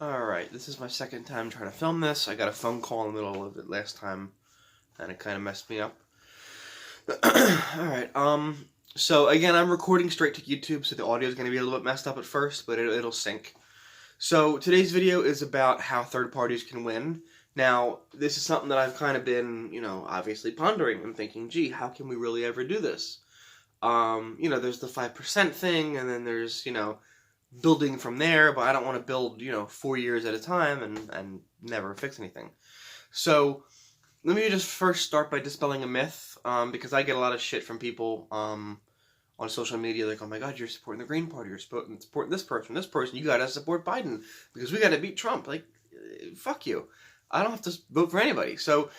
Alright, this is my second time trying to film this. I got a phone call in the middle of it last time, and it kind of messed me up. Alright, so again, I'm recording straight to YouTube, so the audio is going to be a little bit messed up at first, but it'll sync. So today's video is about how third parties can win. Now, this is something that I've kind of been, obviously pondering and thinking, gee, how can we really ever do this? There's the 5% thing, and then there's, building from there, but I don't want to build, 4 years at a time and never fix anything. So let me just first start by dispelling a myth, because I get a lot of shit from people on social media like, oh my god, you're supporting the Green Party, you're supporting this person, you gotta support Biden, because we gotta beat Trump. Like, fuck you. I don't have to vote for anybody. So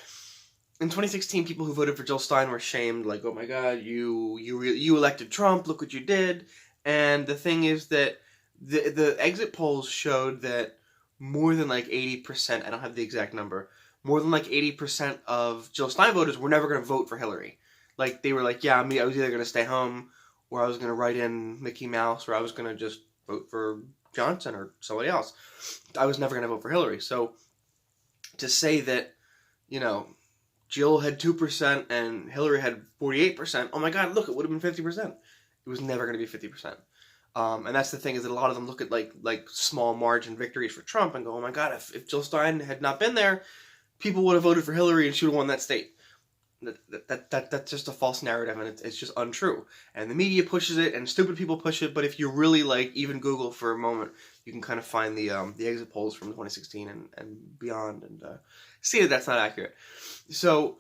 in 2016, people who voted for Jill Stein were shamed, like, oh my god, you elected Trump, look what you did. And the thing is that the exit polls showed that more than like 80%, I don't have the exact number, more than like 80% of Jill Stein voters were never going to vote for Hillary. Like, they were like, yeah, I was either going to stay home, or I was going to write in Mickey Mouse, or I was going to just vote for Johnson or somebody else. I was never going to vote for Hillary. So to say that, Jill had 2% and Hillary had 48%, oh my god, look, it would have been 50%. It was never going to be 50%. And that's the thing, is that a lot of them look at like small margin victories for Trump and go, oh my god, if Jill Stein had not been there, people would have voted for Hillary and she would have won that state. That's just a false narrative, and it's just untrue. And the media pushes it, and stupid people push it, but if you really even Google for a moment, you can kind of find the exit polls from 2016 and beyond, and see that that's not accurate. So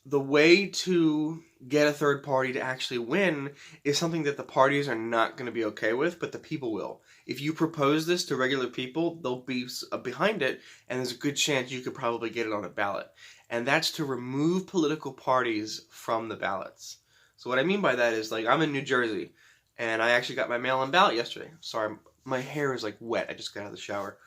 the way to get a third party to actually win is something that the parties are not going to be okay with, but the people will. If you propose this to regular people, they'll be behind it, and there's a good chance you could probably get it on a ballot. And that's to remove political parties from the ballots. So what I mean by that is, like, I'm in New Jersey, and I actually got my mail-in ballot yesterday. Sorry, my hair is, like, wet. I just got out of the shower.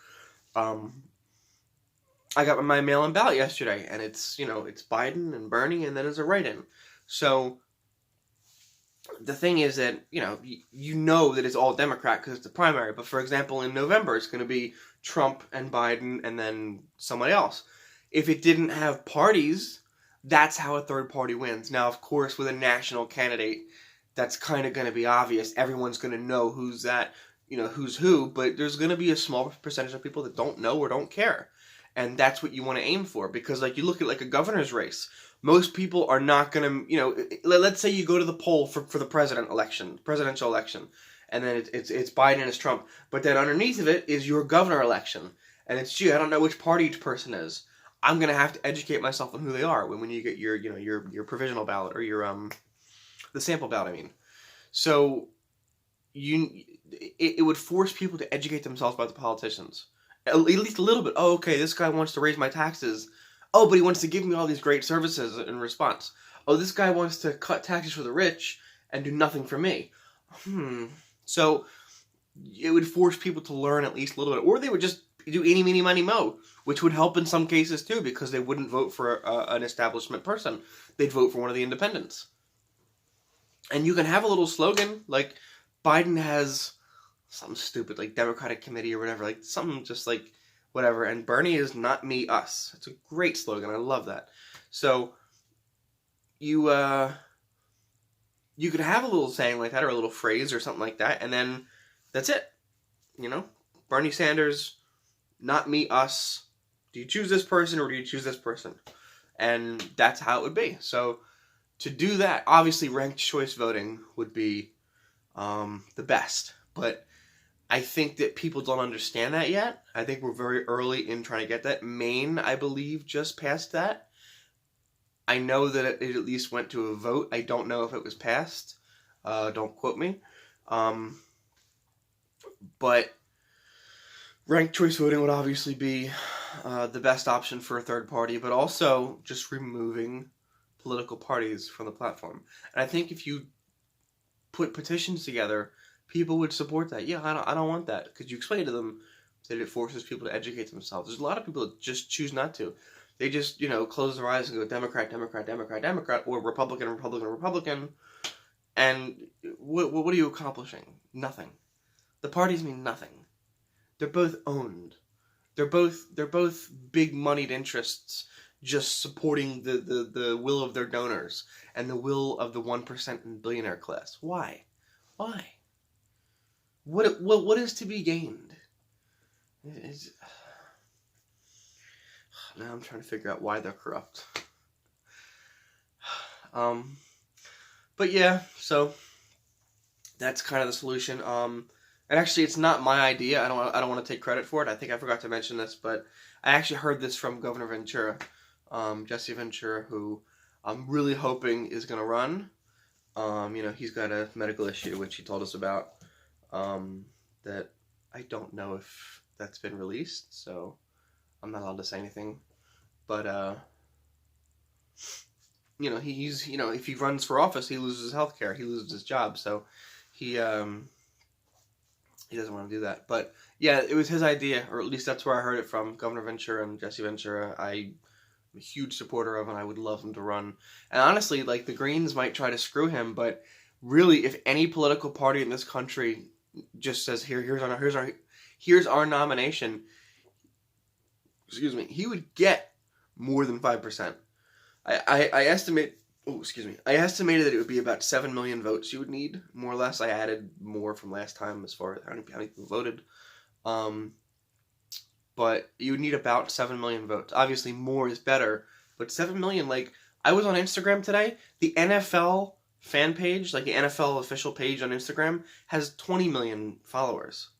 I got my mail-in ballot yesterday, and it's Biden and Bernie, and then there's a write-in. So the thing is that, you know that it's all Democrat because it's the primary. But for example, in November, it's going to be Trump and Biden and then somebody else. If it didn't have parties, that's how a third party wins. Now, of course, with a national candidate, that's kind of going to be obvious. Everyone's going to know who's that, who's who. But there's going to be a small percentage of people that don't know or don't care. And that's what you want to aim for, because you look at a governor's race. Most people are not going to, let's say you go to the poll for the presidential election, and then it's Biden and it's Trump. But then underneath of it is your governor election. And it's, gee, I don't know which party each person is. I'm going to have to educate myself on who they are when you get your provisional ballot, or your, the sample ballot, I mean. So it would force people to educate themselves about the politicians. At least a little bit. Oh, okay, this guy wants to raise my taxes. Oh, but he wants to give me all these great services in response. Oh, this guy wants to cut taxes for the rich and do nothing for me. So it would force people to learn at least a little bit. Or they would just do eeny, meeny, miny, mo, which would help in some cases too, because they wouldn't vote for an establishment person. They'd vote for one of the independents. And you can have a little slogan, like Biden has something stupid, like Democratic Committee or whatever, like something just like whatever, and Bernie is not me, us. It's a great slogan. I love that. So you could have a little saying like that, or a little phrase or something like that, and then that's it. Bernie Sanders, not me, us. Do you choose this person or do you choose this person? And that's how it would be. So to do that, obviously ranked choice voting would be the best, but I think that people don't understand that yet. I think we're very early in trying to get that. Maine, I believe, just passed that. I know that it at least went to a vote. I don't know if it was passed. Don't quote me. But ranked choice voting would obviously be the best option for a third party, but also just removing political parties from the platform. And I think if you put petitions together, people would support that. Yeah, I don't want that, because you explain to them that it forces people to educate themselves. There's a lot of people that just choose not to. They just, close their eyes and go Democrat, Democrat, Democrat, Democrat, or Republican, Republican, Republican. And what are you accomplishing? Nothing. The parties mean nothing. They're both owned. They're both big moneyed interests just supporting the will of their donors and the will of the 1% and billionaire class. Why? Why? What is to be gained? Now I'm trying to figure out why they're corrupt. But yeah, so that's kind of the solution. And actually, it's not my idea. I don't want to take credit for it. I think I forgot to mention this, but I actually heard this from Governor Ventura, Jesse Ventura, who I'm really hoping is going to run. He's got a medical issue, which he told us about, that I don't know if that's been released, so I'm not allowed to say anything. But, if he runs for office, he loses his health care, he loses his job, so he doesn't want to do that. But, yeah, it was his idea, or at least that's where I heard it from, Governor Ventura and Jesse Ventura. I'm a huge supporter of, and I would love him to run. And honestly, like, the Greens might try to screw him, but really, if any political party in this country just says, here's our nomination, excuse me, he would get more than 5%. I estimated that it would be about 7 million votes you would need, more or less. I added more from last time as far as how many people voted. But you would need about 7 million votes. Obviously, more is better, but 7 million, like, I was on Instagram today, the NFL fan page, like the NFL official page on Instagram, has 20 million followers.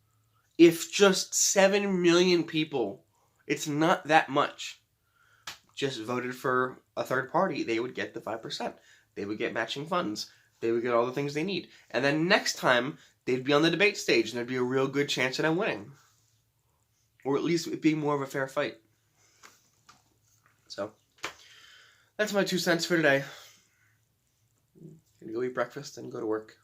If just 7 million people, it's not that much, just voted for a third party, they would get the 5%. They would get matching funds. They would get all the things they need. And then next time, they'd be on the debate stage, and there'd be a real good chance at them winning. Or at least it being more of a fair fight. So, that's my 2 cents for today. Gonna go eat breakfast and go to work.